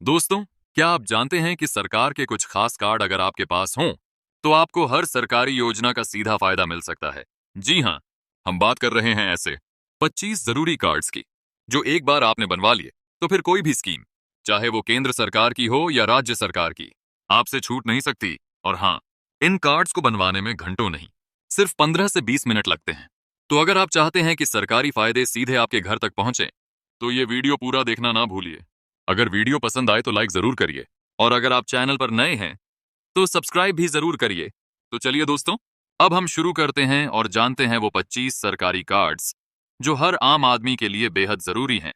दोस्तों, क्या आप जानते हैं कि सरकार के कुछ खास कार्ड अगर आपके पास हों, तो आपको हर सरकारी योजना का सीधा फायदा मिल सकता है। जी हाँ, हम बात कर रहे हैं ऐसे 25 जरूरी कार्ड्स की, जो एक बार आपने बनवा लिए, तो फिर कोई भी स्कीम, चाहे वो केंद्र सरकार की हो या राज्य सरकार की, आपसे छूट नहीं सकती। और हाँ, इन कार्ड्स को बनवाने में घंटों नहीं, सिर्फ 15 से 20 मिनट लगते हैं। तो अगर आप चाहते हैं कि सरकारी फायदे सीधे आपके घर तक पहुंचे, तो ये वीडियो पूरा देखना ना भूलिए। अगर वीडियो पसंद आए तो लाइक जरूर करिए, और अगर आप चैनल पर नए हैं तो सब्सक्राइब भी जरूर करिए। तो चलिए दोस्तों, अब हम शुरू करते हैं और जानते हैं वो 25 सरकारी कार्ड्स जो हर आम आदमी के लिए बेहद जरूरी हैं।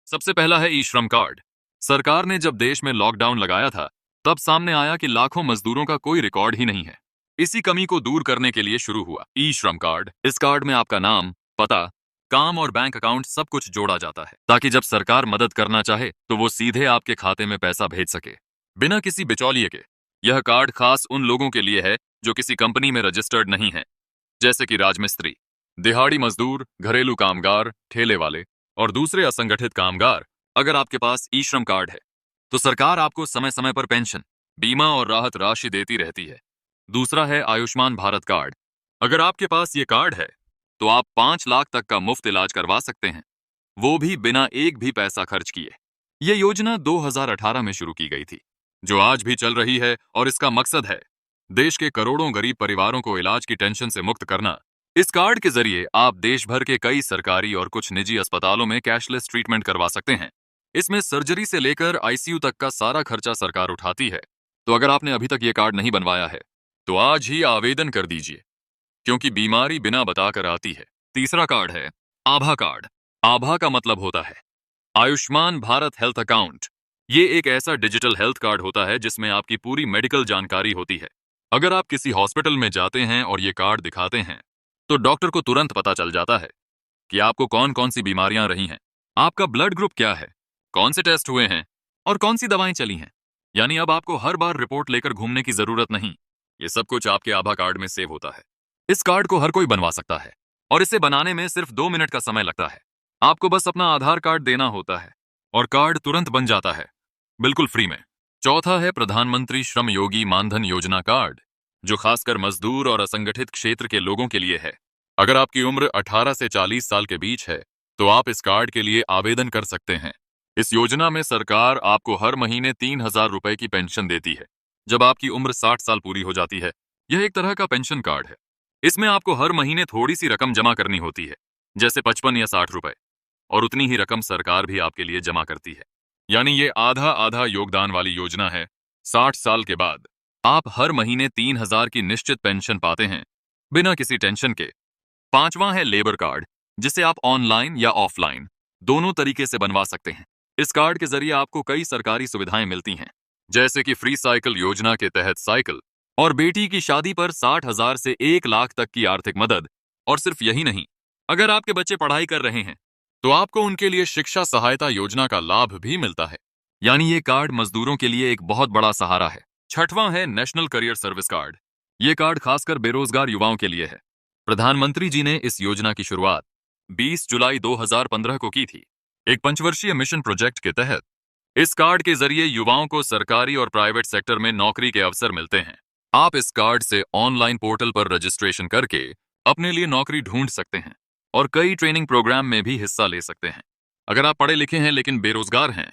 सबसे पहला है ई श्रम कार्ड। सरकार ने जब देश में लॉकडाउन लगाया था, तब सामने आया कि लाखों मजदूरों का कोई रिकॉर्ड ही नहीं है। इसी कमी को दूर करने के लिए शुरू हुआ ई श्रम कार्ड। इस कार्ड में आपका नाम, पता, काम और बैंक अकाउंट सब कुछ जोड़ा जाता है, ताकि जब सरकार मदद करना चाहे तो वो सीधे आपके खाते में पैसा भेज सके, बिना किसी बिचौलिए के। यह कार्ड खास उन लोगों के लिए है जो किसी कंपनी में रजिस्टर्ड नहीं है, जैसे कि राजमिस्त्री, दिहाड़ी मजदूर, घरेलू कामगार, ठेले वाले और दूसरे असंगठित कामगार। अगर आपके पास ई श्रम कार्ड है, तो सरकार आपको समय समय पर पेंशन, बीमा और राहत राशि देती रहती है। दूसरा है आयुष्मान भारत कार्ड। अगर आपके पास ये कार्ड है, तो आप 5 लाख तक का मुफ्त इलाज करवा सकते हैं, वो भी बिना एक भी पैसा खर्च किए। ये योजना 2018 में शुरू की गई थी, जो आज भी चल रही है, और इसका मकसद है देश के करोड़ों गरीब परिवारों को इलाज की टेंशन से मुक्त करना। इस कार्ड के जरिए आप देश भर के कई सरकारी और कुछ निजी अस्पतालों में कैशलेस ट्रीटमेंट करवा सकते हैं। इसमें सर्जरी से लेकर आईसीयू तक का सारा खर्चा सरकार उठाती है। तो अगर आपने अभी तक ये कार्ड नहीं बनवाया है, तो आज ही आवेदन कर दीजिए, क्योंकि बीमारी बिना बताकर आती है। तीसरा कार्ड है आभा कार्ड। आभा का मतलब होता है आयुष्मान भारत हेल्थ अकाउंट। ये एक ऐसा डिजिटल हेल्थ कार्ड होता है जिसमें आपकी पूरी मेडिकल जानकारी होती है। अगर आप किसी हॉस्पिटल में जाते हैं और ये कार्ड दिखाते हैं, तो डॉक्टर को तुरंत पता चल जाता है कि आपको कौन कौन सी बीमारियां रही हैं, आपका ब्लड ग्रुप क्या है, कौन से टेस्ट हुए हैं और कौन सी दवाएं चली हैं। यानी अब आपको हर बार रिपोर्ट लेकर घूमने की जरूरत नहीं। ये सब कुछ आपके आभा कार्ड में सेव होता है। इस कार्ड को हर कोई बनवा सकता है, और इसे बनाने में सिर्फ 2 मिनट का समय लगता है। आपको बस अपना आधार कार्ड देना होता है और कार्ड तुरंत बन जाता है, बिल्कुल फ्री में। चौथा है प्रधानमंत्री श्रम योगी मानधन योजना कार्ड, जो खासकर मजदूर और असंगठित क्षेत्र के लोगों के लिए है। अगर आपकी उम्र 18 से 40 साल के बीच है, तो आप इस कार्ड के लिए आवेदन कर सकते हैं। इस योजना में सरकार आपको हर महीने 3,000 रुपए की पेंशन देती है जब आपकी उम्र 60 साल पूरी हो जाती है। यह एक तरह का पेंशन कार्ड है। इसमें आपको हर महीने थोड़ी सी रकम जमा करनी होती है, जैसे 55 या 60 रुपए, और उतनी ही रकम सरकार भी आपके लिए जमा करती है। यानी ये आधा आधा योगदान वाली योजना है। 60 साल के बाद आप हर महीने 3,000 की निश्चित पेंशन पाते हैं, बिना किसी टेंशन के। पांचवां है लेबर कार्ड, जिसे आप ऑनलाइन या ऑफलाइन दोनों तरीके से बनवा सकते हैं। इस कार्ड के जरिए आपको कई सरकारी सुविधाएं मिलती हैं, जैसे कि फ्री साइकिल योजना के तहत साइकिल, और बेटी की शादी पर 60,000 से 1 लाख तक की आर्थिक मदद। और सिर्फ यही नहीं, अगर आपके बच्चे पढ़ाई कर रहे हैं, तो आपको उनके लिए शिक्षा सहायता योजना का लाभ भी मिलता है। यानी ये कार्ड मजदूरों के लिए एक बहुत बड़ा सहारा है। छठवां है नेशनल करियर सर्विस कार्ड। ये कार्ड खासकर बेरोजगार युवाओं के लिए है। प्रधानमंत्री जी ने इस योजना की शुरुआत 20 जुलाई 2015 को की थी, एक पंचवर्षीय मिशन प्रोजेक्ट के तहत। इस कार्ड के जरिए युवाओं को सरकारी और प्राइवेट सेक्टर में नौकरी के अवसर मिलते हैं। आप इस कार्ड से ऑनलाइन पोर्टल पर रजिस्ट्रेशन करके अपने लिए नौकरी ढूंढ सकते हैं, और कई ट्रेनिंग प्रोग्राम में भी हिस्सा ले सकते हैं। अगर आप पढ़े लिखे हैं लेकिन बेरोजगार हैं,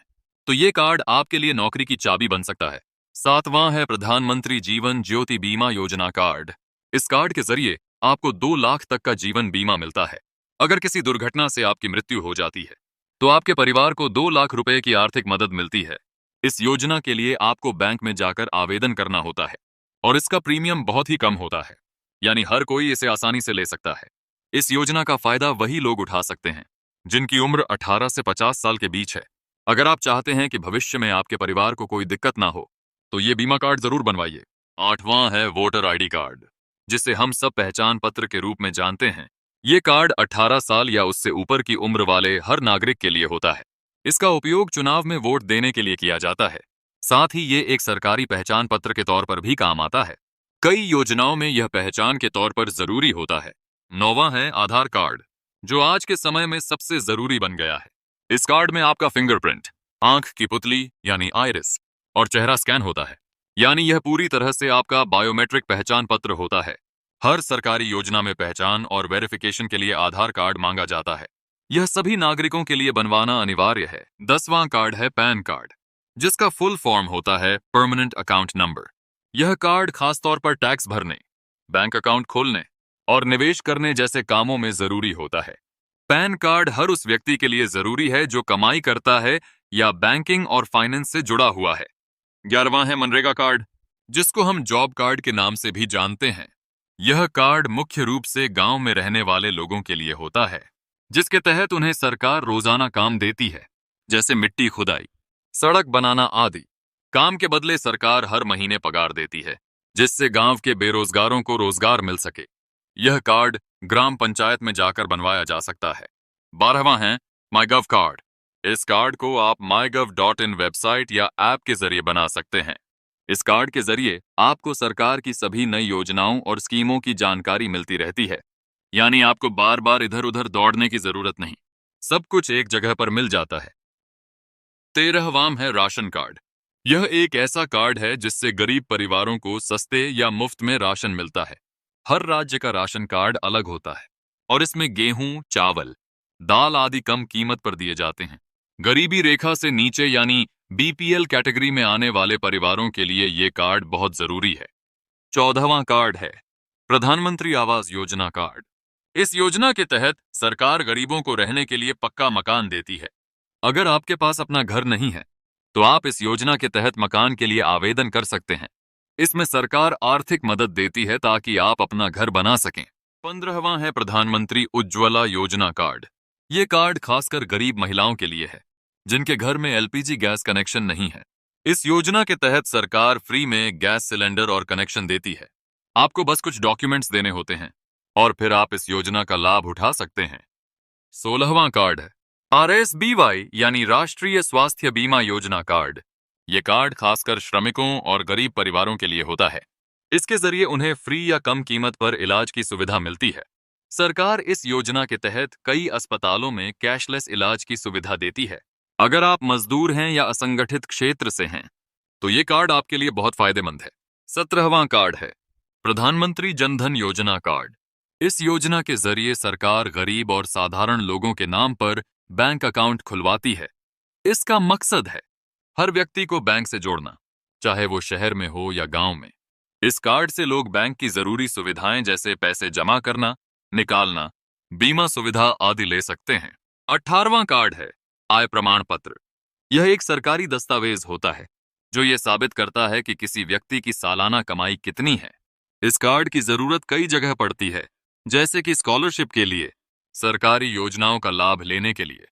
तो ये कार्ड आपके लिए नौकरी की चाबी बन सकता है। सातवां है प्रधानमंत्री जीवन ज्योति बीमा योजना कार्ड। इस कार्ड के जरिए आपको 2 लाख तक का जीवन बीमा मिलता है। अगर किसी दुर्घटना से आपकी मृत्यु हो जाती है, तो आपके परिवार को 2 लाख रुपए की आर्थिक मदद मिलती है। इस योजना के लिए आपको बैंक में जाकर आवेदन करना होता है, और इसका प्रीमियम बहुत ही कम होता है, यानी हर कोई इसे आसानी से ले सकता है। इस योजना का फायदा वही लोग उठा सकते हैं जिनकी उम्र 18 से 50 साल के बीच है। अगर आप चाहते हैं कि भविष्य में आपके परिवार को कोई दिक्कत ना हो, तो ये बीमा कार्ड जरूर बनवाइए। आठवां है वोटर आईडी कार्ड, जिसे हम सब पहचान पत्र के रूप में जानते हैं। ये कार्ड 18 साल या उससे ऊपर की उम्र वाले हर नागरिक के लिए होता है। इसका उपयोग चुनाव में वोट देने के लिए किया जाता है। साथ ही ये एक सरकारी पहचान पत्र के तौर पर भी काम आता है। कई योजनाओं में यह पहचान के तौर पर जरूरी होता है। नौवां है आधार कार्ड, जो आज के समय में सबसे जरूरी बन गया है। इस कार्ड में आपका फिंगरप्रिंट, आंख की पुतली यानी आइरिस और चेहरा स्कैन होता है, यानी यह पूरी तरह से आपका बायोमेट्रिक पहचान पत्र होता है। हर सरकारी योजना में पहचान और वेरिफिकेशन के लिए आधार कार्ड मांगा जाता है। यह सभी नागरिकों के लिए बनवाना अनिवार्य है। 10वां कार्ड है पैन कार्ड, जिसका फुल फॉर्म होता है परमानेंट अकाउंट नंबर। यह कार्ड खासतौर पर टैक्स भरने, बैंक अकाउंट खोलने और निवेश करने जैसे कामों में जरूरी होता है। पैन कार्ड हर उस व्यक्ति के लिए जरूरी है जो कमाई करता है या बैंकिंग और फाइनेंस से जुड़ा हुआ है। 11वां है मनरेगा कार्ड, जिसको हम जॉब कार्ड के नाम से भी जानते हैं। यह कार्ड मुख्य रूप से गांव में रहने वाले लोगों के लिए होता है, जिसके तहत उन्हें सरकार रोजाना काम देती है, जैसे मिट्टी खुदाई, सड़क बनाना आदि। काम के बदले सरकार हर महीने पगार देती है, जिससे गांव के बेरोजगारों को रोजगार मिल सके। यह कार्ड ग्राम पंचायत में जाकर बनवाया जा सकता है। 12वां है माईगव कार्ड। इस कार्ड को आप mygov.in वेबसाइट या ऐप के जरिए बना सकते हैं। इस कार्ड के जरिए आपको सरकार की सभी नई योजनाओं और स्कीमों की जानकारी मिलती रहती है, यानी आपको बार बार इधर उधर दौड़ने की जरूरत नहीं, सब कुछ एक जगह पर मिल जाता है। 13वां है राशन कार्ड। यह एक ऐसा कार्ड है जिससे गरीब परिवारों को सस्ते या मुफ्त में राशन मिलता है। हर राज्य का राशन कार्ड अलग होता है और इसमें गेहूं, चावल, दाल आदि कम कीमत पर दिए जाते हैं। गरीबी रेखा से नीचे यानी बीपीएल कैटेगरी में आने वाले परिवारों के लिए ये कार्ड बहुत जरूरी है। 14वां कार्ड है प्रधानमंत्री आवास योजना कार्ड। इस योजना के तहत सरकार गरीबों को रहने के लिए पक्का मकान देती है। अगर आपके पास अपना घर नहीं है तो आप इस योजना के तहत मकान के लिए आवेदन कर सकते हैं। इसमें सरकार आर्थिक मदद देती है ताकि आप अपना घर बना सकें। 15वां है प्रधानमंत्री उज्ज्वला योजना कार्ड। ये कार्ड खासकर गरीब महिलाओं के लिए है जिनके घर में एलपीजी गैस कनेक्शन नहीं है। इस योजना के तहत सरकार फ्री में गैस सिलेंडर और कनेक्शन देती है। आपको बस कुछ डॉक्यूमेंट्स देने होते हैं और फिर आप इस योजना का लाभ उठा सकते हैं। 16वां कार्ड है RSBY यानी राष्ट्रीय स्वास्थ्य बीमा योजना कार्ड। ये कार्ड खासकर श्रमिकों और गरीब परिवारों के लिए होता है। इसके जरिए उन्हें फ्री या कम कीमत पर इलाज की सुविधा मिलती है। सरकार इस योजना के तहत कई अस्पतालों में कैशलेस इलाज की सुविधा देती है। अगर आप मजदूर हैं या असंगठित क्षेत्र से हैं तो ये कार्ड आपके लिए बहुत फायदेमंद है। 17वां कार्ड है प्रधानमंत्री जनधन योजना कार्ड। इस योजना के जरिए सरकार गरीब और साधारण लोगों के नाम पर बैंक अकाउंट खुलवाती है। इसका मकसद है हर व्यक्ति को बैंक से जोड़ना, चाहे वो शहर में हो या गांव में। इस कार्ड से लोग बैंक की जरूरी सुविधाएं जैसे पैसे जमा करना, निकालना, बीमा सुविधा आदि ले सकते हैं। 18वां कार्ड है आय प्रमाण पत्र। यह एक सरकारी दस्तावेज होता है जो ये साबित करता है कि किसी व्यक्ति की सालाना कमाई कितनी है। इस कार्ड की जरूरत कई जगह पड़ती है, जैसे कि स्कॉलरशिप के लिए, सरकारी योजनाओं का लाभ लेने के लिए,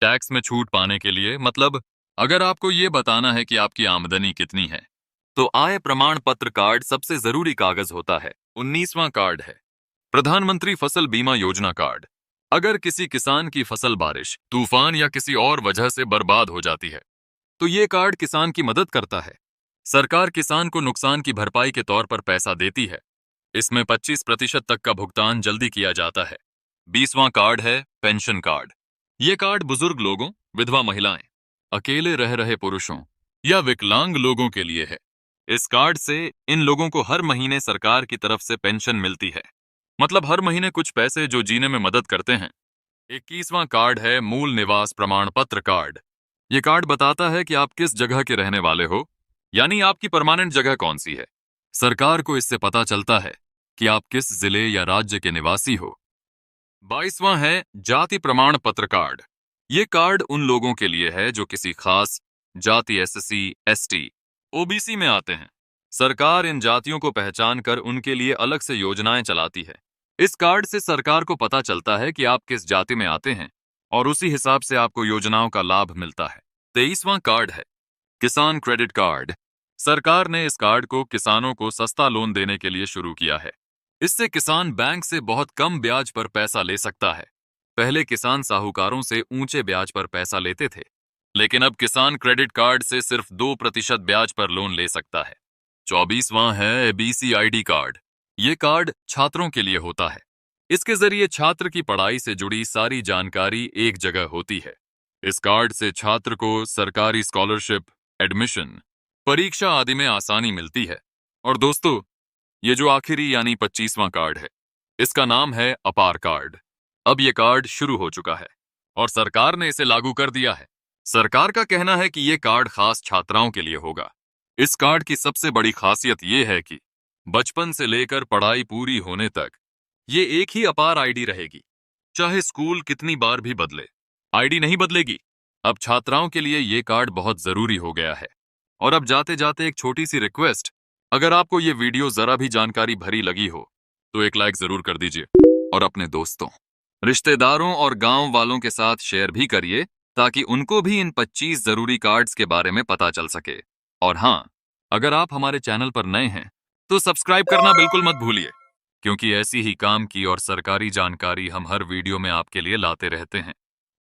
टैक्स में छूट पाने के लिए। मतलब अगर आपको ये बताना है कि आपकी आमदनी कितनी है तो आय प्रमाण पत्र कार्ड सबसे जरूरी कागज होता है। 19वां कार्ड है प्रधानमंत्री फसल बीमा योजना कार्ड। अगर किसी किसान की फसल बारिश, तूफान या किसी और वजह से बर्बाद हो जाती है तो ये कार्ड किसान की मदद करता है। सरकार किसान को नुकसान की भरपाई के तौर पर पैसा देती है। इसमें 25% तक का भुगतान जल्दी किया जाता है। 20वां कार्ड है पेंशन कार्ड। ये कार्ड बुजुर्ग लोगों, विधवा महिलाएं, अकेले रह रहे पुरुषों या विकलांग लोगों के लिए है। इस कार्ड से इन लोगों को हर महीने सरकार की तरफ से पेंशन मिलती है, मतलब हर महीने कुछ पैसे जो जीने में मदद करते हैं। 21वां कार्ड है मूल निवास प्रमाण पत्र कार्ड। ये कार्ड बताता है कि आप किस जगह के रहने वाले हो, यानी आपकी परमानेंट जगह कौन सी है। सरकार को इससे पता चलता है कि आप किस जिले या राज्य के निवासी हो। 22वां है जाति प्रमाण पत्र कार्ड। ये कार्ड उन लोगों के लिए है जो किसी खास जाति SC, ST, OBC में आते हैं। सरकार इन जातियों को पहचान कर उनके लिए अलग से योजनाएं चलाती है। इस कार्ड से सरकार को पता चलता है कि आप किस जाति में आते हैं और उसी हिसाब से आपको योजनाओं का लाभ मिलता है। 23वां कार्ड है किसान क्रेडिट कार्ड। सरकार ने इस कार्ड को किसानों को सस्ता लोन देने के लिए शुरू किया है। इससे किसान बैंक से बहुत कम ब्याज पर पैसा ले सकता है। पहले किसान साहूकारों से ऊंचे ब्याज पर पैसा लेते थे, लेकिन अब किसान क्रेडिट कार्ड से सिर्फ 2% ब्याज पर लोन ले सकता है। 24वां है ABCID कार्ड। ये कार्ड छात्रों के लिए होता है। इसके जरिए छात्र की पढ़ाई से जुड़ी सारी जानकारी एक जगह होती है। इस कार्ड से छात्र को सरकारी स्कॉलरशिप, एडमिशन, परीक्षा आदि में आसानी मिलती है। और दोस्तों, ये जो आखिरी यानी 25वां कार्ड है, इसका नाम है अपार कार्ड। अब ये कार्ड शुरू हो चुका है और सरकार ने इसे लागू कर दिया है। सरकार का कहना है कि ये कार्ड खास छात्राओं के लिए होगा। इस कार्ड की सबसे बड़ी खासियत ये है कि बचपन से लेकर पढ़ाई पूरी होने तक ये एक ही अपार आईडी रहेगी। चाहे स्कूल कितनी बार भी बदले, आईडी नहीं बदलेगी। अब छात्राओं के लिए ये कार्ड बहुत जरूरी हो गया है। और अब जाते जाते एक छोटी सी रिक्वेस्ट, अगर आपको ये वीडियो जरा भी जानकारी भरी लगी हो तो एक लाइक जरूर कर दीजिए और अपने दोस्तों, रिश्तेदारों और गांव वालों के साथ शेयर भी करिए ताकि उनको भी इन 25 जरूरी कार्ड्स के बारे में पता चल सके। और हाँ, अगर आप हमारे चैनल पर नए हैं तो सब्सक्राइब करना बिल्कुल मत भूलिए, क्योंकि ऐसी ही काम की और सरकारी जानकारी हम हर वीडियो में आपके लिए लाते रहते हैं।